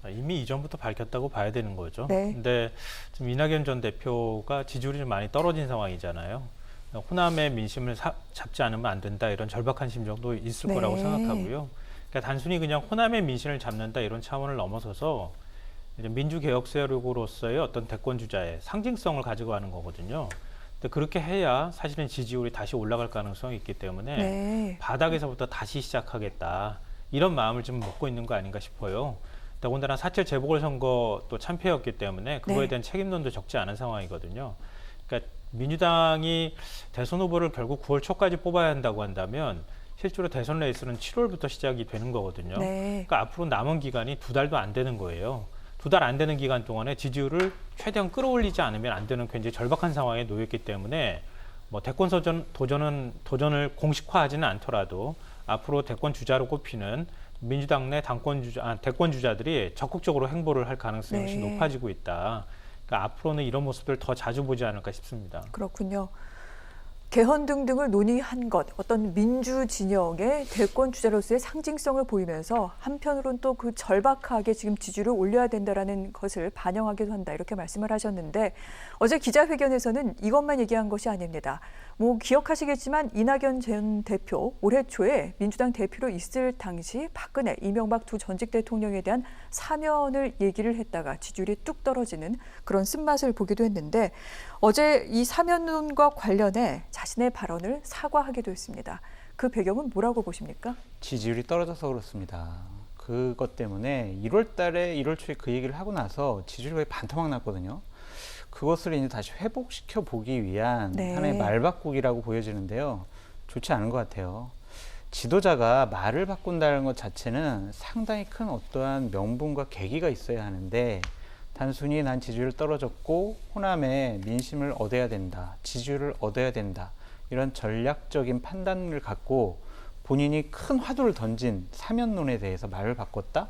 이미 이전부터 밝혔다고 봐야 되는 거죠. 네. 근데 지금 이낙연 전 대표가 지지율이 좀 많이 떨어진 상황이잖아요. 호남의 민심을 잡지 않으면 안 된다 이런 절박한 심정도 있을 네. 거라고 생각하고요. 그러니까 단순히 그냥 호남의 민심을 잡는다 이런 차원을 넘어서서 이제 민주개혁 세력으로서의 어떤 대권 주자의 상징성을 가지고 가는 거거든요. 근데 그렇게 해야 사실은 지지율이 다시 올라갈 가능성이 있기 때문에 네. 바닥에서부터 다시 시작하겠다 이런 마음을 좀 먹고 있는 거 아닌가 싶어요. 더군다나 4.7 재보궐선거 또 참패였기 때문에 그거에 네. 대한 책임론도 적지 않은 상황이거든요. 그러니까 민주당이 대선 후보를 결국 9월 초까지 뽑아야 한다고 한다면 실제로 대선 레이스는 7월부터 시작이 되는 거거든요. 네. 그러니까 앞으로 남은 기간이 2달도 안 되는 거예요. 2달 안 되는 기간 동안에 지지율을 최대한 끌어올리지 않으면 안 되는 굉장히 절박한 상황에 놓였기 때문에 뭐 대권 도전을 공식화하지는 않더라도 앞으로 대권 주자로 꼽히는 민주당 내 대권 주자들이 적극적으로 행보를 할 가능성이 훨씬 네. 높아지고 있다. 그러니까 앞으로는 이런 모습들 더 자주 보지 않을까 싶습니다. 그렇군요. 개헌 등등을 논의한 것, 어떤 민주 진영의 대권 주자로서의 상징성을 보이면서 한편으로는 또 그 절박하게 지금 지지를 올려야 된다라는 것을 반영하기도 한다 이렇게 말씀을 하셨는데 어제 기자회견에서는 이것만 얘기한 것이 아닙니다. 뭐 기억하시겠지만 이낙연 전 대표 올해 초에 민주당 대표로 있을 당시 박근혜, 이명박 두 전직 대통령에 대한 사면을 얘기를 했다가 지지율이 뚝 떨어지는 그런 쓴맛을 보기도 했는데 어제 이 사면론과 관련해 자신의 발언을 사과하기도 했습니다. 그 배경은 뭐라고 보십니까? 지지율이 떨어져서 그렇습니다. 그것 때문에 1월 달에 1월 초에 그 얘기를 하고 나서 지지율이 거의 반토막 났거든요. 그것을 이제 다시 회복시켜 보기 위한 네. 하나의 말바꾸기라고 보여지는데요. 좋지 않은 것 같아요. 지도자가 말을 바꾼다는 것 자체는 상당히 큰 어떠한 명분과 계기가 있어야 하는데 단순히 난 지지율 떨어졌고 호남의 민심을 얻어야 된다, 지지율을 얻어야 된다 이런 전략적인 판단을 갖고 본인이 큰 화두를 던진 사면론에 대해서 말을 바꿨다?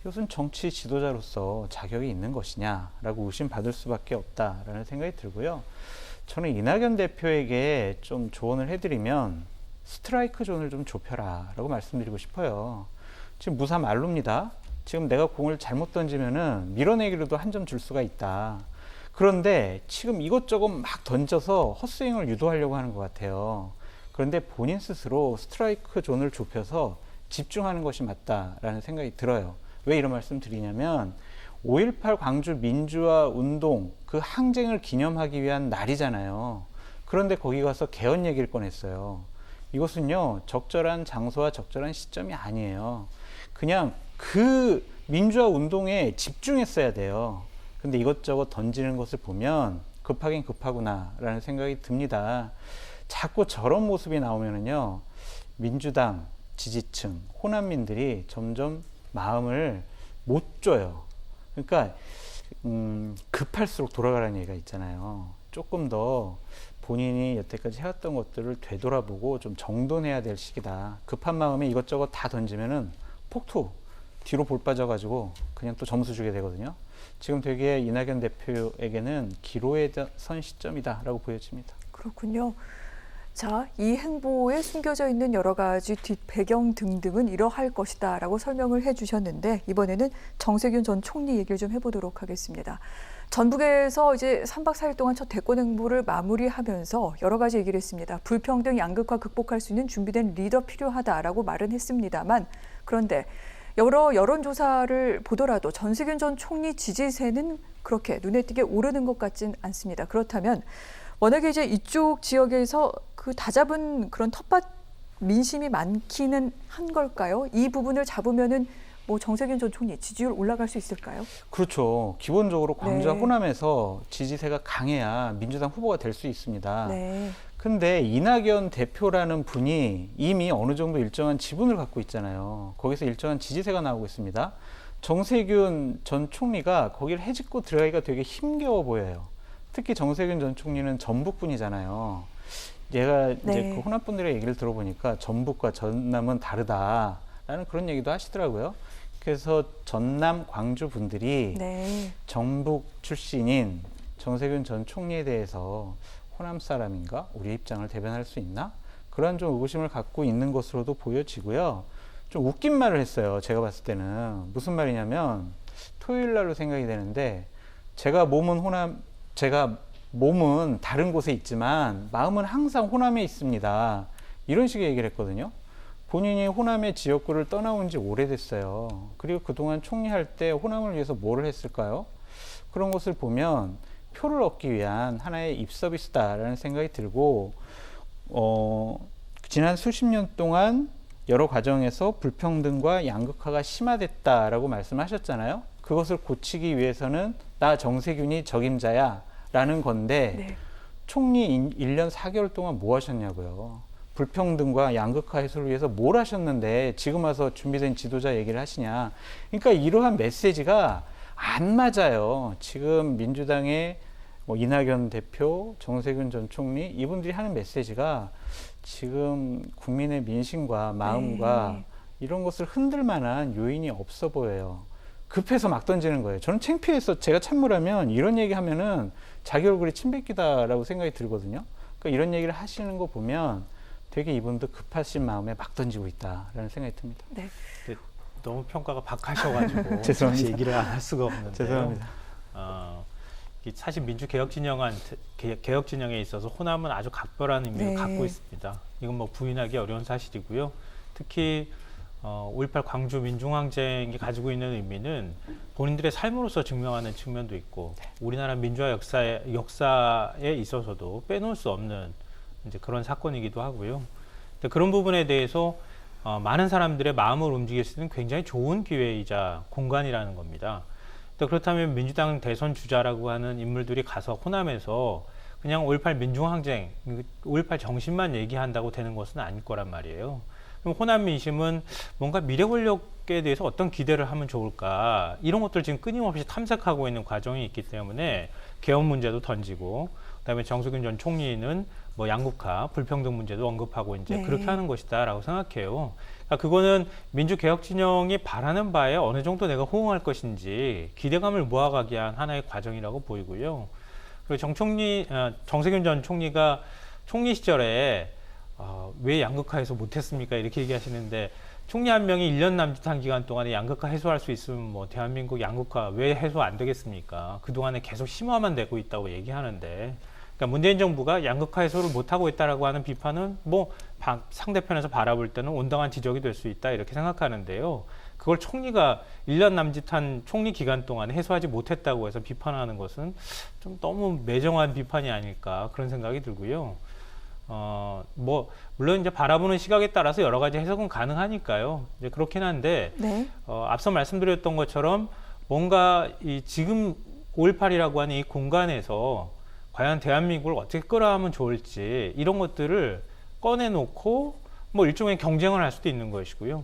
이것은 정치 지도자로서 자격이 있는 것이냐라고 의심받을 수밖에 없다라는 생각이 들고요. 저는 이낙연 대표에게 좀 조언을 해드리면 스트라이크 존을 좀 좁혀라 라고 말씀드리고 싶어요. 지금 무사 말로입니다. 지금 내가 공을 잘못 던지면은 밀어내기로도 한 점 줄 수가 있다. 그런데 지금 이것저것 막 던져서 헛스윙을 유도하려고 하는 것 같아요. 그런데 본인 스스로 스트라이크 존을 좁혀서 집중하는 것이 맞다라는 생각이 들어요. 왜 이런 말씀 드리냐면 5.18 광주 민주화 운동 그 항쟁을 기념하기 위한 날이잖아요. 그런데 거기 가서 개헌 얘기를 꺼냈어요. 이것은요 적절한 장소와 적절한 시점이 아니에요. 그냥 그 민주화 운동에 집중했어야 돼요. 근데 이것저것 던지는 것을 보면 급하긴 급하구나 라는 생각이 듭니다. 자꾸 저런 모습이 나오면은요 민주당 지지층 호남민들이 점점 마음을 못 줘요. 그러니까 급할수록 돌아가라는 얘기가 있잖아요. 조금 더 본인이 여태까지 해왔던 것들을 되돌아보고 좀 정돈해야 될 시기다. 급한 마음에 이것저것 다 던지면은 폭투 뒤로 볼 빠져가지고 그냥 또 점수 주게 되거든요. 지금 되게 이낙연 대표에게는 기로에 선 시점이다라고 보여집니다. 그렇군요. 자, 이 행보에 숨겨져 있는 여러 가지 뒷배경 등등은 이러할 것이다 라고 설명을 해주셨는데 이번에는 정세균 전 총리 얘기를 좀 해보도록 하겠습니다. 전북에서 이제 3박 4일 동안 첫 대권 행보를 마무리하면서 여러 가지 얘기를 했습니다. 불평등 양극화 극복할 수 있는 준비된 리더 필요하다라고 말은 했습니다만 그런데 여러 여론조사를 보더라도 정세균 전 총리 지지세는 그렇게 눈에 띄게 오르는 것 같진 않습니다. 그렇다면 워낙에 이제 이쪽 지역에서 그 다잡은 그런 텃밭 민심이 많기는 한 걸까요? 이 부분을 잡으면은 뭐 정세균 전 총리 지지율 올라갈 수 있을까요? 그렇죠. 기본적으로 광주와 네. 호남에서 지지세가 강해야 민주당 후보가 될 수 있습니다. 네. 근데 이낙연 대표라는 분이 이미 어느 정도 일정한 지분을 갖고 있잖아요. 거기서 일정한 지지세가 나오고 있습니다. 정세균 전 총리가 거기를 헤집고 들어가기가 되게 힘겨워 보여요. 특히 정세균 전 총리는 전북 분이잖아요. 얘가 이제 네. 그 호남 분들의 얘기를 들어보니까 전북과 전남은 다르다라는 그런 얘기도 하시더라고요. 그래서 전남 광주 분들이 네. 전북 출신인 정세균 전 총리에 대해서 호남 사람인가? 우리 입장을 대변할 수 있나? 그런 좀 의구심을 갖고 있는 것으로도 보여지고요. 좀 웃긴 말을 했어요. 제가 봤을 때는. 무슨 말이냐면 토요일 날로 생각이 되는데 제가 몸은 다른 곳에 있지만 마음은 항상 호남에 있습니다. 이런 식의 얘기를 했거든요. 본인이 호남의 지역구를 떠나온 지 오래됐어요. 그리고 그동안 총리할 때 호남을 위해서 뭐를 했을까요? 그런 것을 보면 표를 얻기 위한 하나의 입 서비스다라는 생각이 들고 지난 수십 년 동안 여러 과정에서 불평등과 양극화가 심화됐다라고 말씀하셨잖아요. 그것을 고치기 위해서는 나 정세균이 적임자야 라는 건데 네. 총리 1년 4개월 동안 뭐 하셨냐고요. 불평등과 양극화 해소를 위해서 뭘 하셨는데 지금 와서 준비된 지도자 얘기를 하시냐. 그러니까 이러한 메시지가 안 맞아요. 지금 민주당의 이낙연 대표, 정세균 전 총리 이분들이 하는 메시지가 지금 국민의 민심과 마음과 네. 이런 것을 흔들 만한 요인이 없어 보여요. 급해서 막 던지는 거예요. 저는 창피해서 제가 참모라면 이런 얘기 하면은 자기 얼굴이 침뱉기다라고 생각이 들거든요. 그러니까 이런 얘기를 하시는 거 보면 되게 이분도 급하신 마음에 막 던지고 있다라는 생각이 듭니다. 네. 너무 평가가 박하셔가지고 죄송합니다. 얘기를 안 할 수가 없는데요. 죄송합니다. 사실 개혁 진영에 있어서 호남은 아주 각별한 의미를 네. 갖고 있습니다. 이건 뭐 부인하기 어려운 사실이고요. 특히 5.18 광주 민중항쟁이 가지고 있는 의미는 본인들의 삶으로서 증명하는 측면도 있고 우리나라 민주화 역사에 있어서도 빼놓을 수 없는 이제 그런 사건이기도 하고요. 근데 그런 부분에 대해서 많은 사람들의 마음을 움직일 수 있는 굉장히 좋은 기회이자 공간이라는 겁니다. 그렇다면 민주당 대선 주자라고 하는 인물들이 가서 호남에서 그냥 5.18 민중항쟁, 5.18 정신만 얘기한다고 되는 것은 아닐 거란 말이에요. 그럼 호남 민심은 뭔가 미래 권력에 대해서 어떤 기대를 하면 좋을까 이런 것들 지금 끊임없이 탐색하고 있는 과정이 있기 때문에 개헌 문제도 던지고 그다음에 정세균 전 총리는 뭐 양극화, 불평등 문제도 언급하고 이제 네. 그렇게 하는 것이다라고 생각해요. 그러니까 그거는 민주개혁 진영이 바라는 바에 어느 정도 내가 호응할 것인지 기대감을 모아가기 위한 하나의 과정이라고 보이고요. 그리고 정세균 전 총리가 총리 시절에 왜 양극화해서 못했습니까? 이렇게 얘기하시는데 총리 한 명이 1년 남짓한 기간 동안에 양극화 해소할 수 있으면 뭐 대한민국 양극화 왜 해소 안 되겠습니까? 그동안에 계속 심화만 되고 있다고 얘기하는데 그러니까 문재인 정부가 양극화 해소를 못하고 있다라고 하는 비판은 뭐 상대편에서 바라볼 때는 온당한 지적이 될 수 있다 이렇게 생각하는데요. 그걸 총리가 1년 남짓한 총리 기간 동안에 해소하지 못했다고 해서 비판하는 것은 좀 너무 매정한 비판이 아닐까 그런 생각이 들고요. 물론 이제 바라보는 시각에 따라서 여러 가지 해석은 가능하니까요. 이제 그렇긴 한데, 네. 앞서 말씀드렸던 것처럼 뭔가 지금 5.18이라고 하는 이 공간에서 과연 대한민국을 어떻게 끌어가면 좋을지 이런 것들을 꺼내놓고 뭐 일종의 경쟁을 할 수도 있는 것이고요.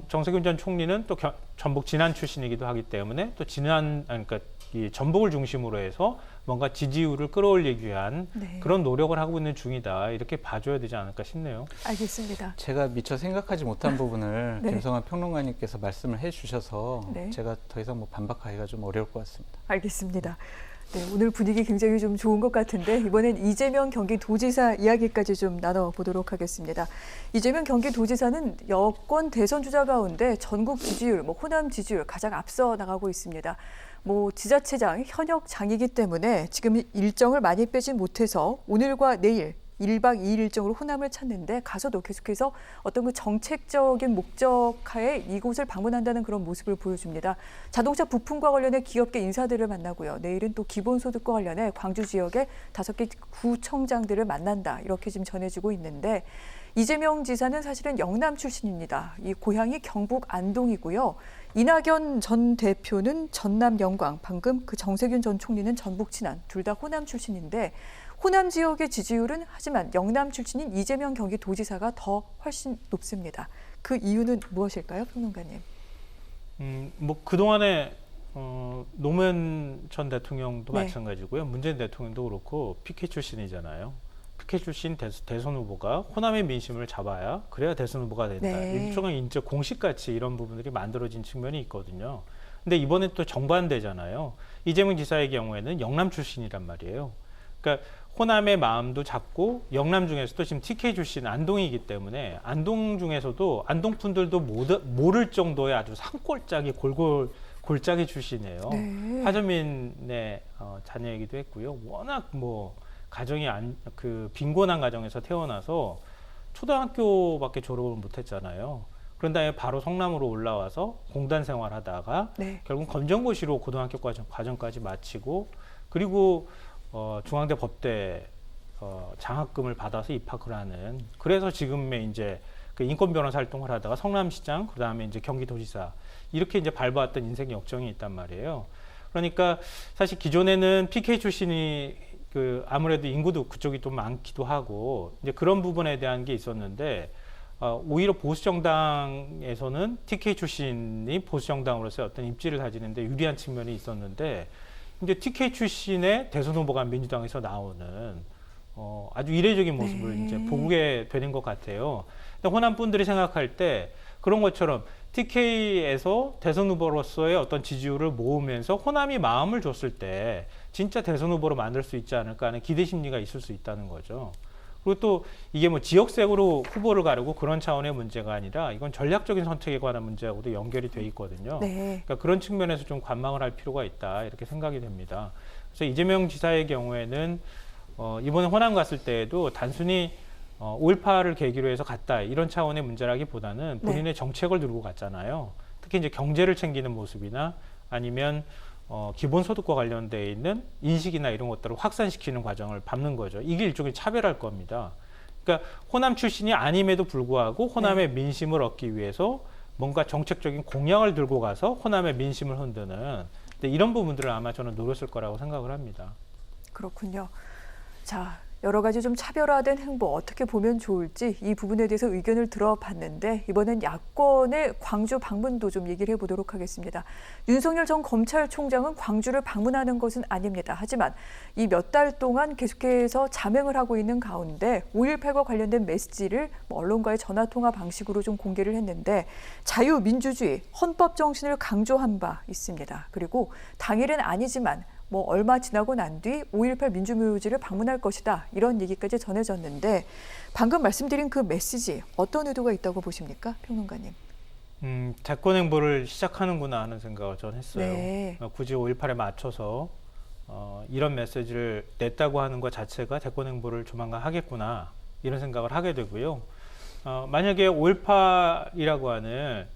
정세균 전 총리는 또 전북 진안 출신이기도 하기 때문에 또 그러니까 이 전북을 중심으로 해서 뭔가 지지율을 끌어올리기 위한 네. 그런 노력을 하고 있는 중이다. 이렇게 봐줘야 되지 않을까 싶네요. 알겠습니다. 제가 미처 생각하지 못한 부분을 네. 김성환 평론가님께서 말씀을 해주셔서 네. 제가 더 이상 뭐 반박하기가 좀 어려울 것 같습니다. 알겠습니다. 네, 오늘 분위기 굉장히 좀 좋은 것 같은데 이번엔 이재명 경기도지사 이야기까지 좀 나눠보도록 하겠습니다. 이재명 경기도지사는 여권 대선 주자 가운데 전국 지지율, 호남 지지율 가장 앞서 나가고 있습니다. 지자체장 현역 장이기 때문에 지금 일정을 많이 빼진 못해서 오늘과 내일 1박 2일 일정으로 호남을 찾는데 가서도 계속해서 어떤 그 정책적인 목적하에 이곳을 방문한다는 그런 모습을 보여줍니다. 자동차 부품과 관련해 기업계 인사들을 만나고요. 내일은 또 기본소득과 관련해 광주 지역의 5개 구청장들을 만난다. 이렇게 지금 전해지고 있는데 이재명 지사는 사실은 영남 출신입니다. 이 고향이 경북 안동이고요. 이낙연 전 대표는 전남 영광, 방금 그 정세균 전 총리는 전북 진안, 둘 다 호남 출신인데 호남 지역의 지지율은 하지만 영남 출신인 이재명 경기도지사가 더 훨씬 높습니다. 그 이유는 무엇일까요, 평론가님? 그동안에 노무현 전 대통령도 네. 마찬가지고요. 문재인 대통령도 그렇고 PK 출신이잖아요. PK 출신 대선 후보가 호남의 민심을 잡아야 그래야 대선 후보가 된다. 네. 일종의 인적 공식같이 이런 부분들이 만들어진 측면이 있거든요. 근데 이번에 또 정반대잖아요. 이재명 지사의 경우에는 영남 출신이란 말이에요. 그러니까 호남의 마음도 잡고 영남 중에서도 지금 TK 출신 안동이기 때문에 안동 중에서도 안동 분들도 모를 정도의 아주 산골짜기 골짜기 출신이에요. 네. 하재민의 자녀이기도 했고요. 워낙 뭐 가정이 빈곤한 가정에서 태어나서 초등학교밖에 졸업을 못했잖아요. 그런 다음에 바로 성남으로 올라와서 공단 생활하다가 네. 결국 검정고시로 고등학교 과정까지 마치고 그리고 중앙대 법대 장학금을 받아서 입학을 하는 그래서 지금의 이제 그 인권 변호사 활동을 하다가 성남시장 그다음에 이제 경기도지사 이렇게 이제 밟아왔던 인생 역정이 있단 말이에요. 그러니까 사실 기존에는 PK 출신이 아무래도 인구도 그쪽이 좀 많기도 하고 이제 그런 부분에 대한 게 있었는데 오히려 보수 정당에서는 TK 출신이 보수 정당으로서의 어떤 입지를 가지는데 유리한 측면이 있었는데 이제 TK 출신의 대선 후보가 민주당에서 나오는 아주 이례적인 모습을 네. 이제 보게 되는 것 같아요. 근데 호남 분들이 생각할 때 그런 것처럼 TK에서 대선 후보로서의 어떤 지지율을 모으면서 호남이 마음을 줬을 때 진짜 대선 후보로 만들 수 있지 않을까 하는 기대 심리가 있을 수 있다는 거죠. 그리고 또 이게 뭐 지역색으로 후보를 가르고 그런 차원의 문제가 아니라 이건 전략적인 선택에 관한 문제하고도 연결이 돼 있거든요. 네. 그러니까 그런 측면에서 좀 관망을 할 필요가 있다 이렇게 생각이 됩니다. 그래서 이재명 지사의 경우에는 이번에 호남 갔을 때에도 단순히 5.18을 계기로 해서 갔다 이런 차원의 문제라기보다는 본인의 정책을 들고 갔잖아요. 특히 이제 경제를 챙기는 모습이나 아니면 기본소득과 관련돼 있는 인식이나 이런 것들을 확산시키는 과정을 밟는 거죠. 이게 일종의 차별할 겁니다. 그러니까 호남 출신이 아님에도 불구하고 호남의 민심을 얻기 위해서 뭔가 정책적인 공약을 들고 가서 호남의 민심을 흔드는 이런 부분들을 아마 저는 노렸을 거라고 생각을 합니다. 그렇군요. 자, 여러 가지 좀 차별화된 행보 어떻게 보면 좋을지 이 부분에 대해서 의견을 들어봤는데 이번엔 야권의 광주 방문도 좀 얘기를 해보도록 하겠습니다. 윤석열 전 검찰총장은 광주를 방문하는 것은 아닙니다. 하지만 이 몇 달 동안 계속해서 자맹을 하고 있는 가운데 5.18과 관련된 메시지를 언론과의 전화통화 방식으로 좀 공개를 했는데 자유민주주의, 헌법 정신을 강조한 바 있습니다. 그리고 당일은 아니지만 얼마 지나고 난 뒤 5.18 민주묘지를 방문할 것이다. 이런 얘기까지 전해졌는데 방금 말씀드린 그 메시지 어떤 의도가 있다고 보십니까? 평론가님. 대권 행보를 시작하는구나 하는 생각을 전 했어요. 네. 굳이 5.18에 맞춰서 이런 메시지를 냈다고 하는 것 자체가 대권 행보를 조만간 하겠구나 이런 생각을 하게 되고요. 만약에 5.18이라고 하는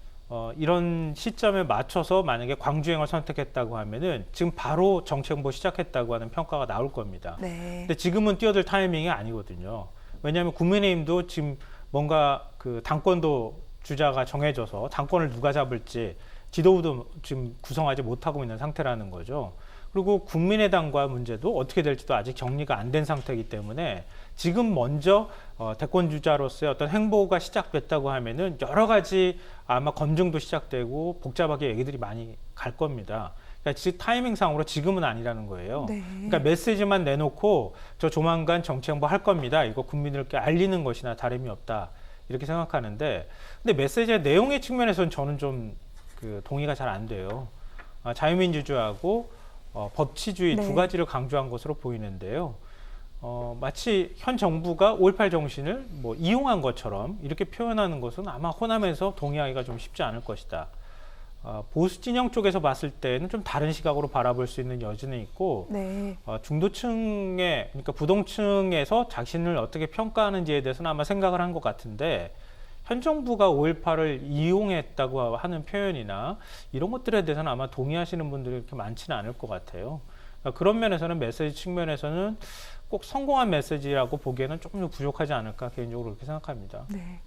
이런 시점에 맞춰서 만약에 광주행을 선택했다고 하면은 지금 바로 정책 홍보 시작했다고 하는 평가가 나올 겁니다. 네. 근데 지금은 뛰어들 타이밍이 아니거든요. 왜냐하면 국민의힘도 지금 뭔가 그 당권도 주자가 정해져서 당권을 누가 잡을지 지도부도 지금 구성하지 못하고 있는 상태라는 거죠. 그리고 국민의당과 문제도 어떻게 될지도 아직 정리가 안 된 상태이기 때문에 지금 먼저 대권 주자로서의 어떤 행보가 시작됐다고 하면은 여러 가지 아마 검증도 시작되고 복잡하게 얘기들이 많이 갈 겁니다. 그러니까 지금 타이밍상으로 지금은 아니라는 거예요. 네. 그러니까 메시지만 내놓고 저 조만간 정치 행보 할 겁니다. 이거 국민들께 알리는 것이나 다름이 없다. 이렇게 생각하는데 근데 메시지의 내용의 측면에서는 저는 좀 동의가 잘 안 돼요. 자유민주주의하고 법치주의 네. 두 가지를 강조한 것으로 보이는데요. 마치 현 정부가 5.18 정신을 이용한 것처럼 이렇게 표현하는 것은 아마 호남에서 동의하기가 좀 쉽지 않을 것이다. 보수 진영 쪽에서 봤을 때는 좀 다른 시각으로 바라볼 수 있는 여지는 있고 네. 중도층의 그러니까 부동층에서 자신을 어떻게 평가하는지에 대해서는 아마 생각을 한 것 같은데 현 정부가 5.18을 이용했다고 하는 표현이나 이런 것들에 대해서는 아마 동의하시는 분들이 그렇게 많지는 않을 것 같아요. 그러니까 그런 면에서는 메시지 측면에서는 꼭 성공한 메시지라고 보기에는 조금 더 부족하지 않을까 개인적으로 그렇게 생각합니다. 네.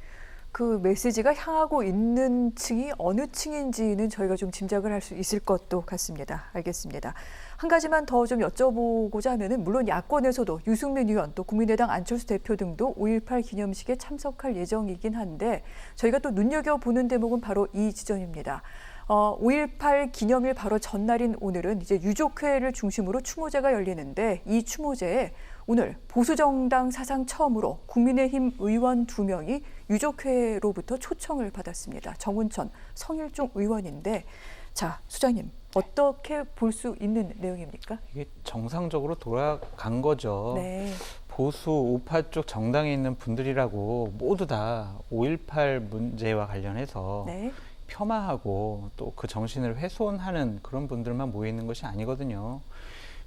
그 메시지가 향하고 있는 층이 어느 층인지는 저희가 좀 짐작을 할 수 있을 것도 같습니다. 알겠습니다. 한 가지만 더 좀 여쭤보고자 하면은 물론 야권에서도 유승민 의원 또 국민의당 안철수 대표 등도 5.18 기념식에 참석할 예정이긴 한데 저희가 또 눈여겨보는 대목은 바로 이 지점입니다. 5.18 기념일 바로 전날인 오늘은 이제 유족회를 중심으로 추모제가 열리는데 이 추모제에 오늘 보수정당 사상 처음으로 국민의힘 의원 2명이 유족회로부터 초청을 받았습니다. 정운천, 성일종 의원인데 자, 수장님 어떻게 볼 수 있는 내용입니까? 이게 정상적으로 돌아간 거죠. 네. 보수 우파 쪽 정당에 있는 분들이라고 모두 다 5.18 문제와 관련해서 네. 폄하하고 또 그 정신을 훼손하는 그런 분들만 모여 있는 것이 아니거든요.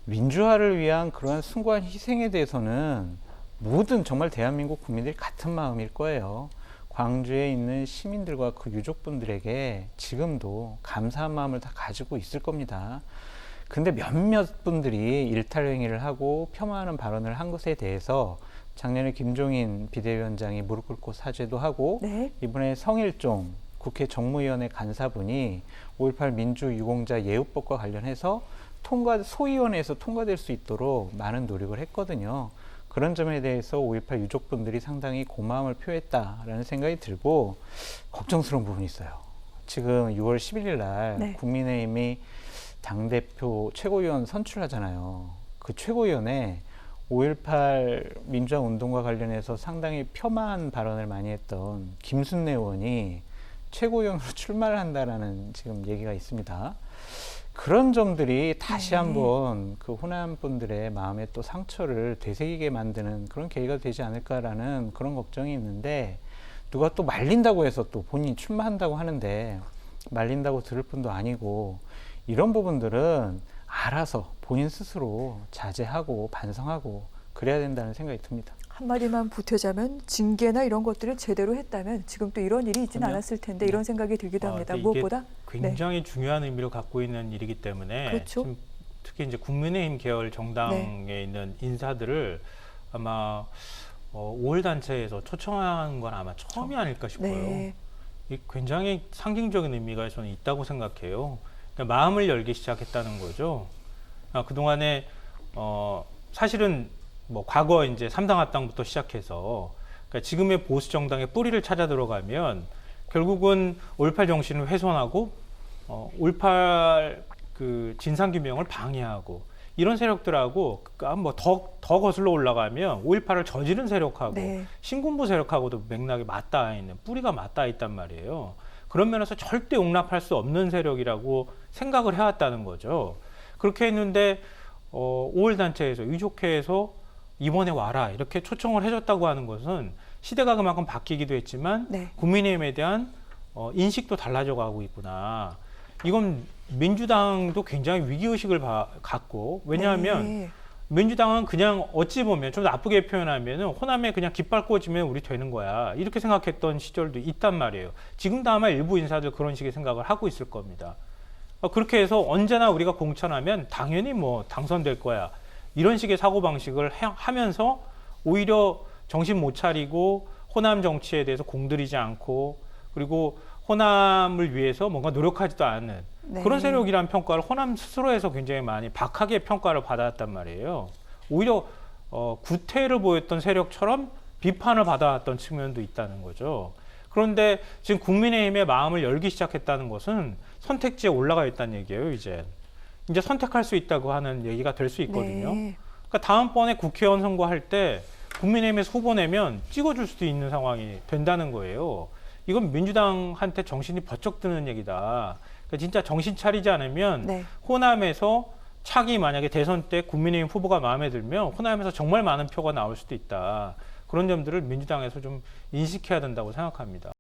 민주화를 위한 그러한 숭고한 희생에 대해서는 모든 정말 대한민국 국민들이 같은 마음일 거예요. 광주에 있는 시민들과 그 유족분들에게 지금도 감사한 마음을 다 가지고 있을 겁니다. 근데 몇몇 분들이 일탈행위를 하고 폄하하는 발언을 한 것에 대해서 작년에 김종인 비대위원장이 무릎 꿇고 사죄도 하고 네. 이번에 성일종 국회 정무위원회 간사분이 5.18 민주유공자 예우법과 관련해서 소위원회에서 통과될 수 있도록 많은 노력을 했거든요. 그런 점에 대해서 5.18 유족분들이 상당히 고마움을 표했다라는 생각이 들고 걱정스러운 부분이 있어요. 지금 6월 11일 날 네. 국민의힘이 당대표 최고위원 선출하잖아요. 그 최고위원회 5.18 민주화 운동과 관련해서 상당히 폄하한 발언을 많이 했던 김순례 의원이 최고위원으로 출마를 한다라는 지금 얘기가 있습니다. 그런 점들이 다시 네. 한번 그 호남 분들의 마음에 또 상처를 되새기게 만드는 그런 계기가 되지 않을까라는 그런 걱정이 있는데, 누가 또 말린다고 해서 또 본인이 출마한다고 하는데 말린다고 들을 뿐도 아니고, 이런 부분들은 알아서 본인 스스로 자제하고 반성하고 그래야 된다는 생각이 듭니다. 한마디만 보태자면 징계나 이런 것들을 제대로 했다면 지금 또 이런 일이 있지는 그럼요. 않았을 텐데 이런 생각이 들기도 합니다. 근데 이게 무엇보다 굉장히 중요한 의미를 갖고 있는 일이기 때문에 그렇죠. 지금 특히 이제 국민의힘 계열 정당에 있는 인사들을 아마 5월 단체에서 초청한 건 아마 처음이 아닐까 싶어요. 네. 이 굉장히 상징적인 의미가 저는 있다고 생각해요. 그러니까 마음을 열기 시작했다는 거죠. 그동안에 사실은 뭐 과거 이제 3당 합당부터 시작해서 그러니까 지금의 보수 정당의 뿌리를 찾아 들어가면 결국은 5.18 정신을 훼손하고 5.18 그 진상 규명을 방해하고 이런 세력들하고 뭐 더 거슬러 올라가면 5.18을 저지른 세력하고 네. 신군부 세력하고도 맥락이 맞닿아 있는, 뿌리가 맞닿아 있단 말이에요. 그런 면에서 절대 용납할 수 없는 세력이라고 생각을 해왔다는 거죠. 그렇게 했는데 5월 단체에서 유족회에서 이번에 와라 이렇게 초청을 해줬다고 하는 것은 시대가 그만큼 바뀌기도 했지만 네. 국민의힘에 대한 인식도 달라져 가고 있구나. 이건 민주당도 굉장히 위기의식을 갖고, 왜냐하면 네. 민주당은 그냥 어찌 보면 좀 나쁘게 표현하면 호남에 그냥 깃발 꽂으면 우리 되는 거야 이렇게 생각했던 시절도 있단 말이에요. 지금도 아마 일부 인사들 그런 식의 생각을 하고 있을 겁니다. 그렇게 해서 언제나 우리가 공천하면 당연히 뭐 당선될 거야 이런 식의 사고방식을 하면서 오히려 정신 못 차리고 호남 정치에 대해서 공들이지 않고, 그리고 호남을 위해서 뭔가 노력하지도 않는 네. 그런 세력이라는 평가를 호남 스스로에서 굉장히 많이 박하게 평가를 받았단 말이에요. 오히려 구태를 보였던 세력처럼 비판을 받아왔던 측면도 있다는 거죠. 그런데 지금 국민의힘의 마음을 열기 시작했다는 것은 선택지에 올라가 있다는 얘기예요. 이제 선택할 수 있다고 하는 얘기가 될 수 있거든요. 네. 그러니까 다음번에 국회의원 선거할 때 국민의힘에서 후보 내면 찍어줄 수도 있는 상황이 된다는 거예요. 이건 민주당한테 정신이 번쩍 드는 얘기다. 그러니까 진짜 정신 차리지 않으면 네. 호남에서 차기 만약에 대선 때 국민의힘 후보가 마음에 들면 호남에서 정말 많은 표가 나올 수도 있다. 그런 점들을 민주당에서 좀 인식해야 된다고 생각합니다.